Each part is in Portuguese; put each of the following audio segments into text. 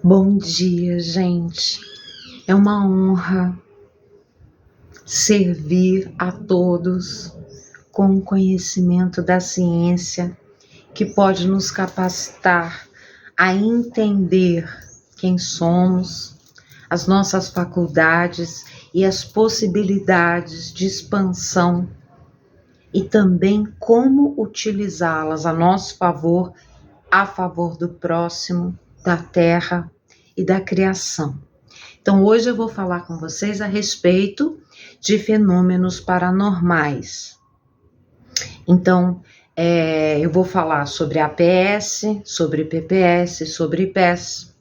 Bom dia, gente. É uma honra servir a todos com o conhecimento da ciência que pode nos capacitar a entender quem somos, as nossas faculdades e as possibilidades de expansão e também como utilizá-las a nosso favor, a favor do próximo, da terra e da criação. Então, hoje eu vou falar com vocês a respeito de fenômenos paranormais. Então, eu vou falar sobre APS, sobre PPS, sobre IPES.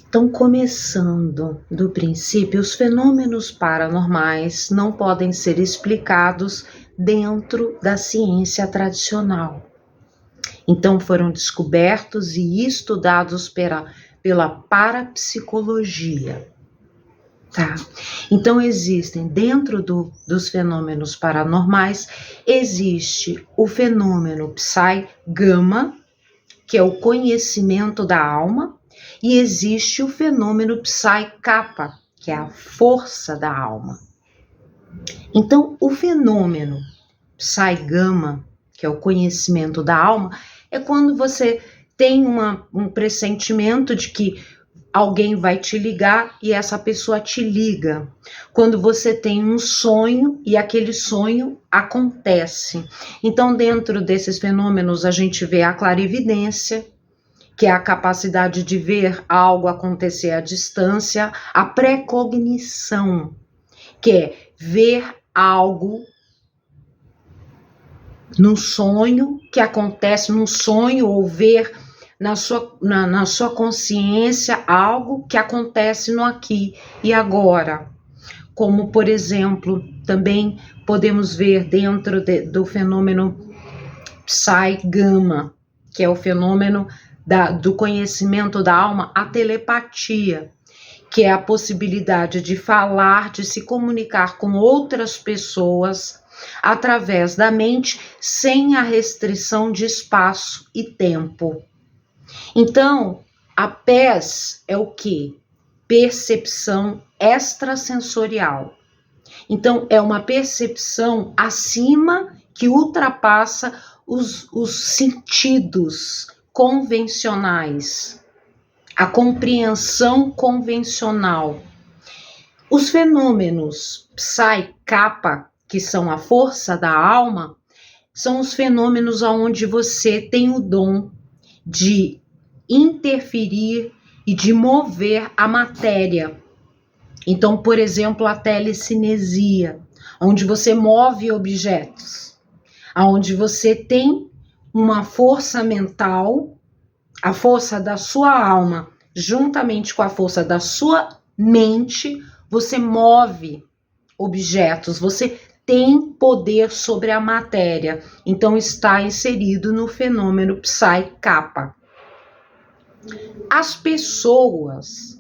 Então, começando do princípio, os fenômenos paranormais não podem ser explicados dentro da ciência tradicional. Então, foram descobertos e estudados pela parapsicologia, tá? Então, existem, dentro dos fenômenos paranormais, existe o fenômeno Psi-Gama, que é o conhecimento da alma, e existe o fenômeno Psi-Kappa, que é a força da alma. Então, o fenômeno Psi-Gama, que é o conhecimento da alma, é quando você tem um pressentimento de que alguém vai te ligar e essa pessoa te liga. Quando você tem um sonho e aquele sonho acontece. Então, dentro desses fenômenos, a gente vê a clarividência, que é a capacidade de ver algo acontecer à distância, a precognição, que é ver algo num sonho, que acontece num sonho, ou ver na sua consciência algo que acontece no aqui e agora. Como, por exemplo, também podemos ver dentro do fenômeno Psi-Gama, que é o fenômeno do conhecimento da alma, a telepatia, que é a possibilidade de falar, de se comunicar com outras pessoas através da mente, sem a restrição de espaço e tempo. Então, a PES é o quê? Percepção extrasensorial. Então, é uma percepção acima que ultrapassa os sentidos convencionais, a compreensão convencional. Os fenômenos Psi-Kappa, que são a força da alma, são os fenômenos onde você tem o dom de interferir e de mover a matéria. Então, por exemplo, a telecinesia, onde você move objetos, onde você tem uma força mental, a força da sua alma, juntamente com a força da sua mente, você move objetos, você tem poder sobre a matéria. Então, está inserido no fenômeno Psi-Kappa. As pessoas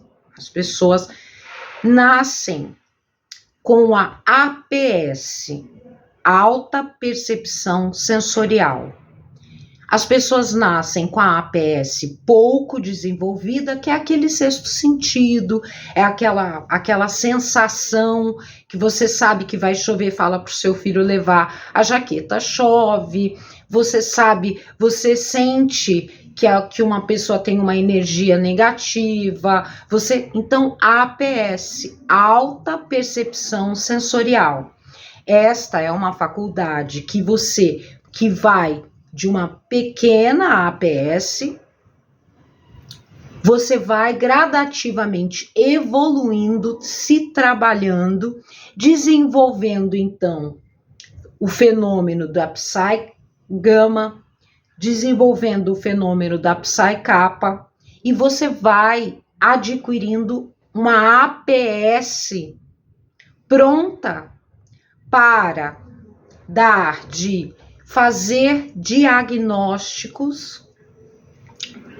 nascem com a APS, alta percepção sensorial. As pessoas nascem com a APS pouco desenvolvida, que é aquele sexto sentido, é aquela sensação que você sabe que vai chover, fala para o seu filho levar a jaqueta, chove, você sabe, você sente que uma pessoa tem uma energia negativa, então a APS, alta percepção sensorial. Esta é uma faculdade que vai de uma pequena APS, você vai gradativamente evoluindo, se trabalhando, desenvolvendo então o fenômeno da Psi-Gama, desenvolvendo o fenômeno da Psi-Kappa, e você vai adquirindo uma APS pronta para fazer diagnósticos,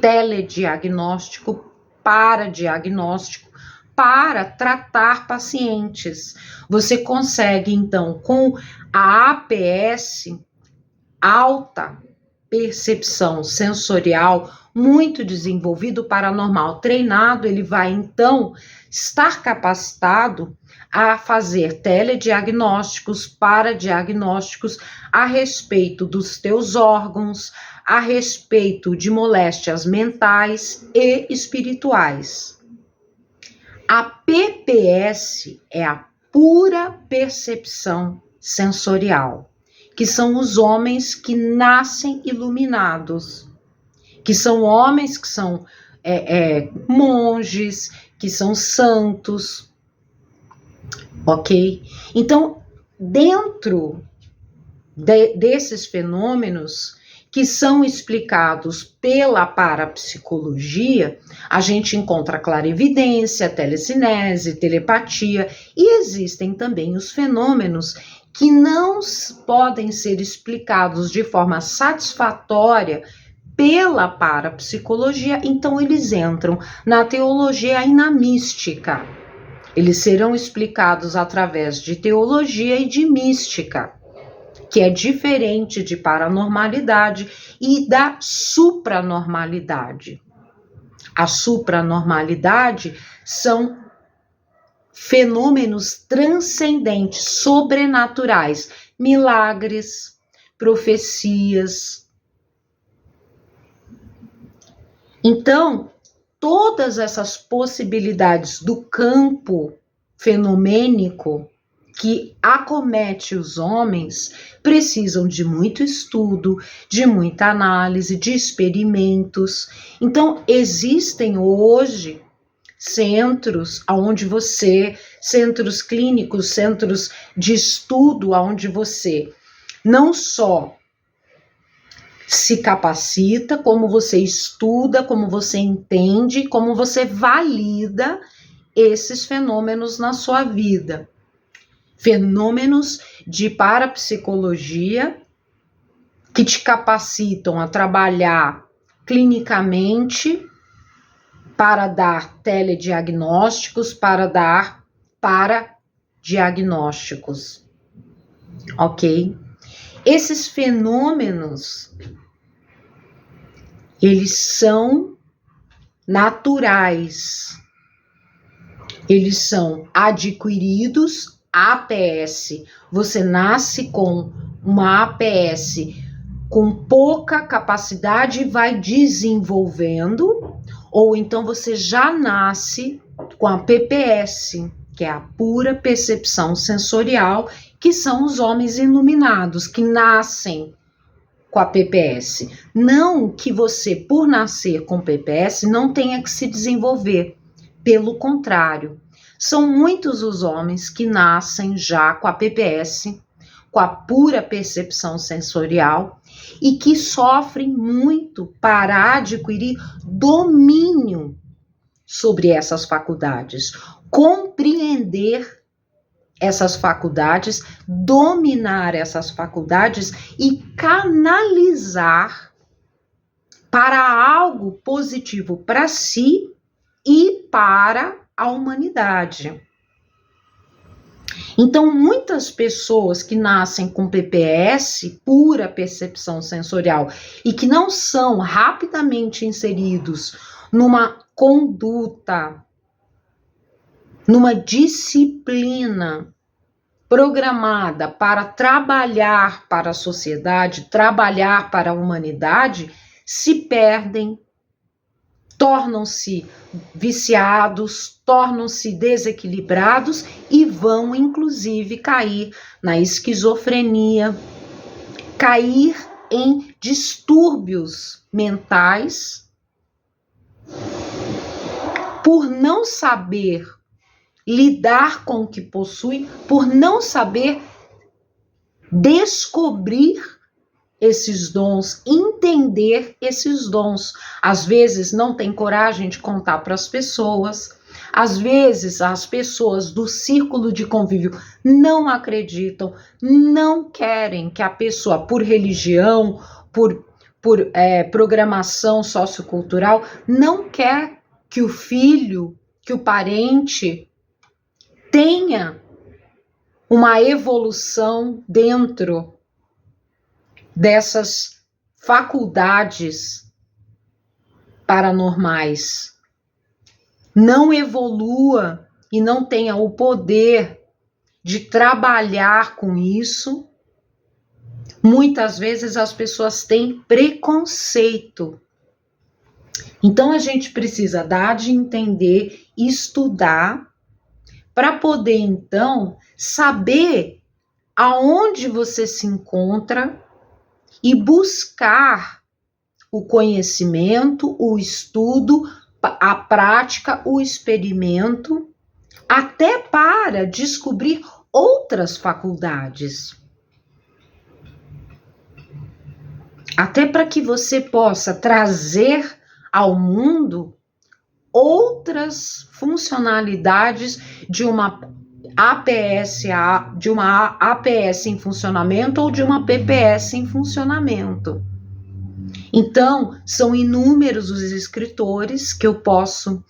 telediagnóstico, paradiagnóstico, para tratar pacientes. Você consegue, então, com a APS alta, percepção sensorial muito desenvolvido, paranormal treinado, ele vai então estar capacitado a fazer telediagnósticos, paradiagnósticos a respeito dos teus órgãos, a respeito de moléstias mentais e espirituais. A PPS é a pura percepção sensorial, que são os homens que nascem iluminados, que são homens que são monges, que são santos, ok? Então, dentro desses fenômenos que são explicados pela parapsicologia, a gente encontra clarividência, telecinese, telepatia, e existem também os fenômenos que não podem ser explicados de forma satisfatória pela parapsicologia, então eles entram na teologia e na mística. Eles serão explicados através de teologia e de mística, que é diferente de paranormalidade e da supranormalidade. A supranormalidade são fenômenos transcendentes, sobrenaturais, milagres, profecias. Então, todas essas possibilidades do campo fenomênico que acomete os homens precisam de muito estudo, de muita análise, de experimentos. Então, existem hoje centros centros clínicos, centros de estudo, onde você não só se capacita, como você estuda, como você entende, como você valida esses fenômenos na sua vida. Fenômenos de parapsicologia que te capacitam a trabalhar clinicamente para dar telediagnósticos, para dar paradiagnósticos, ok? Esses fenômenos, eles são naturais, eles são adquiridos. APS, você nasce com uma APS com pouca capacidade e vai desenvolvendo, ou então você já nasce com a PPS, que é a pura percepção sensorial, que são os homens iluminados, que nascem com a PPS. Não que você, por nascer com PPS, não tenha que se desenvolver, pelo contrário. São muitos os homens que nascem já com a PPS, com a pura percepção sensorial, e que sofrem muito para adquirir domínio sobre essas faculdades, compreender essas faculdades, dominar essas faculdades e canalizar para algo positivo para si e para a humanidade. Então, muitas pessoas que nascem com PPS, pura percepção sensorial, e que não são rapidamente inseridos numa conduta, numa disciplina programada para trabalhar para a sociedade, trabalhar para a humanidade, se perdem, tornam-se viciados, tornam-se desequilibrados e vão, inclusive, cair na esquizofrenia, cair em distúrbios mentais, por não saber lidar com o que possui, por não saber descobrir esses dons, entender esses dons. Às vezes não tem coragem de contar para as pessoas, às vezes as pessoas do círculo de convívio não acreditam, não querem que a pessoa, por religião, por programação sociocultural, não quer que o filho, que o parente tenha uma evolução dentro dessas faculdades paranormais, não evolua e não tenha o poder de trabalhar com isso, muitas vezes as pessoas têm preconceito. Então a gente precisa dar de entender, estudar, para poder então saber aonde você se encontra e buscar o conhecimento, o estudo, a prática, o experimento, até para descobrir outras faculdades. Até para que você possa trazer ao mundo outras funcionalidades de uma APS em funcionamento ou de uma PPS em funcionamento. Então, são inúmeros os escritores que eu posso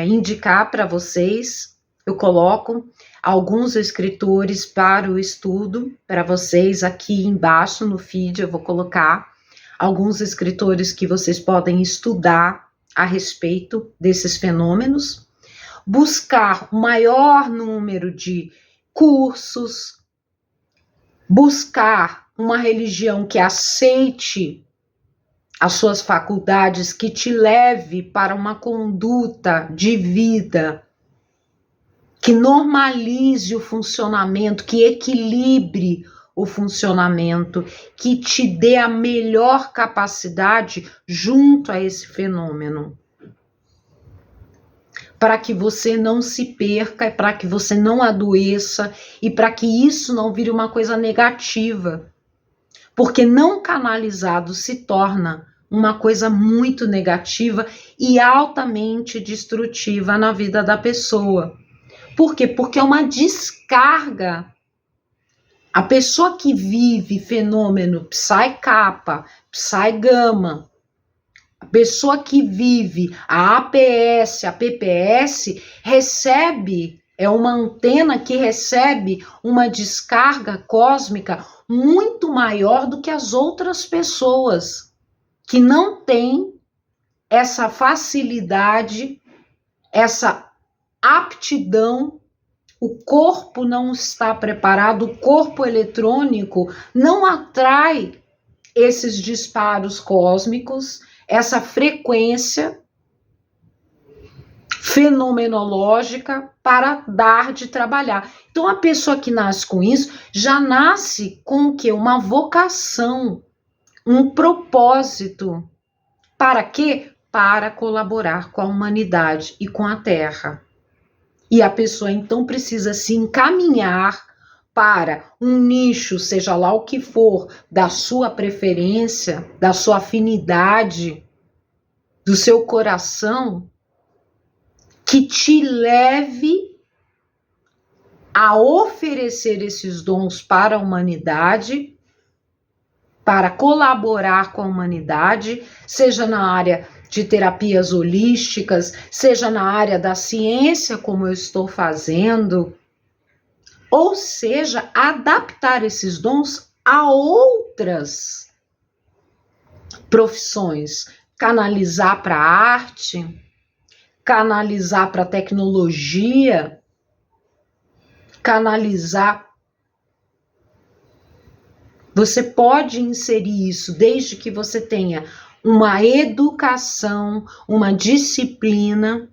indicar para vocês. Eu coloco alguns escritores para o estudo para vocês aqui embaixo no feed. Eu vou colocar alguns escritores que vocês podem estudar a respeito desses fenômenos, buscar o maior número de cursos, buscar uma religião que aceite as suas faculdades, que te leve para uma conduta de vida, que normalize o funcionamento, que equilibre o funcionamento, que te dê a melhor capacidade junto a esse fenômeno. Para que você não se perca, para que você não adoeça e para que isso não vire uma coisa negativa. Porque não canalizado se torna uma coisa muito negativa e altamente destrutiva na vida da pessoa. Por quê? Porque é uma descarga. A pessoa que vive fenômeno Psi-Kappa, Psi-Gama, a pessoa que vive a APS, a PPS, recebe, é uma antena que recebe uma descarga cósmica muito maior do que as outras pessoas, que não têm essa facilidade, essa aptidão. O corpo não está preparado, o corpo eletrônico não atrai esses disparos cósmicos, essa frequência fenomenológica para dar de trabalhar. Então, a pessoa que nasce com isso já nasce com o quê? Uma vocação, um propósito. Para quê? Para colaborar com a humanidade e com a Terra. E a pessoa, então, precisa se encaminhar para um nicho, seja lá o que for, da sua preferência, da sua afinidade, do seu coração, que te leve a oferecer esses dons para a humanidade, para colaborar com a humanidade, seja na área de terapias holísticas, seja na área da ciência, como eu estou fazendo, ou seja, adaptar esses dons a outras profissões, canalizar para a arte, canalizar para a tecnologia, canalizar. Você pode inserir isso desde que você tenha uma educação, uma disciplina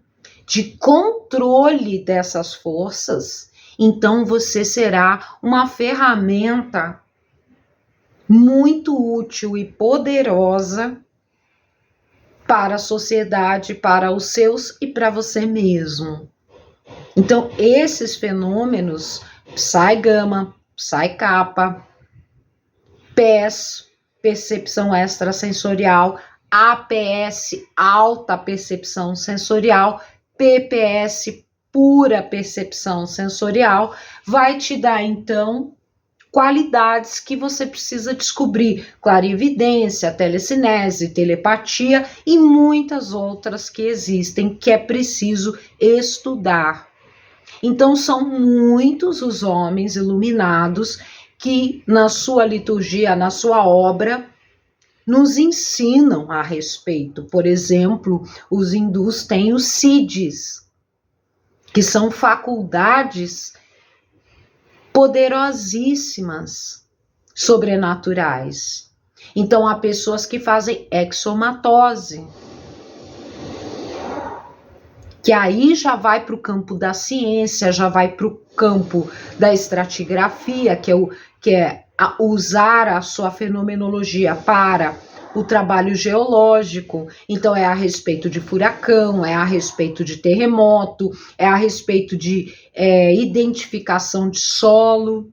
de controle dessas forças. Então você será uma ferramenta muito útil e poderosa para a sociedade, para os seus e para você mesmo. Então esses fenômenos, Psi-Gama, Psi-Kappa, PES, percepção extrasensorial, APS, alta percepção sensorial, PPS, pura percepção sensorial, vai te dar então qualidades que você precisa descobrir: clarividência, telecinese, telepatia e muitas outras que existem, que é preciso estudar. Então são muitos os homens iluminados que na sua liturgia, na sua obra, nos ensinam a respeito. Por exemplo, os hindus têm os siddhis, que são faculdades poderosíssimas, sobrenaturais. Então, há pessoas que fazem exomatose, que aí já vai para o campo da ciência, já vai para o campo da estratigrafia, que é usar a sua fenomenologia para o trabalho geológico. Então é a respeito de furacão, é a respeito de terremoto, é a respeito de identificação de solo.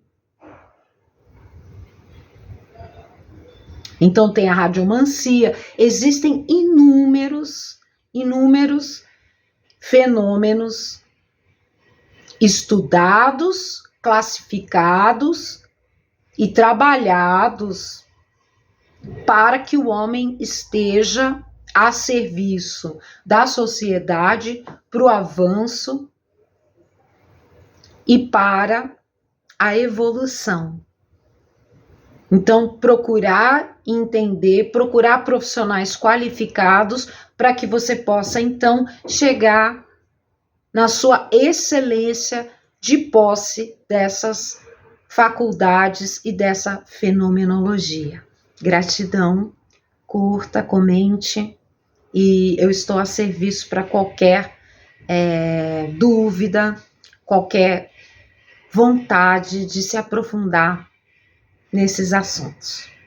Então tem a radiomancia. Existem inúmeros fenômenos estudados, classificados e trabalhados para que o homem esteja a serviço da sociedade para o avanço e para a evolução. Então, procurar entender, procurar profissionais qualificados para que você possa, então, chegar na sua excelência de posse dessas faculdades e dessa fenomenologia. Gratidão, curta, comente, e eu estou a serviço para qualquer dúvida, qualquer vontade de se aprofundar nesses assuntos.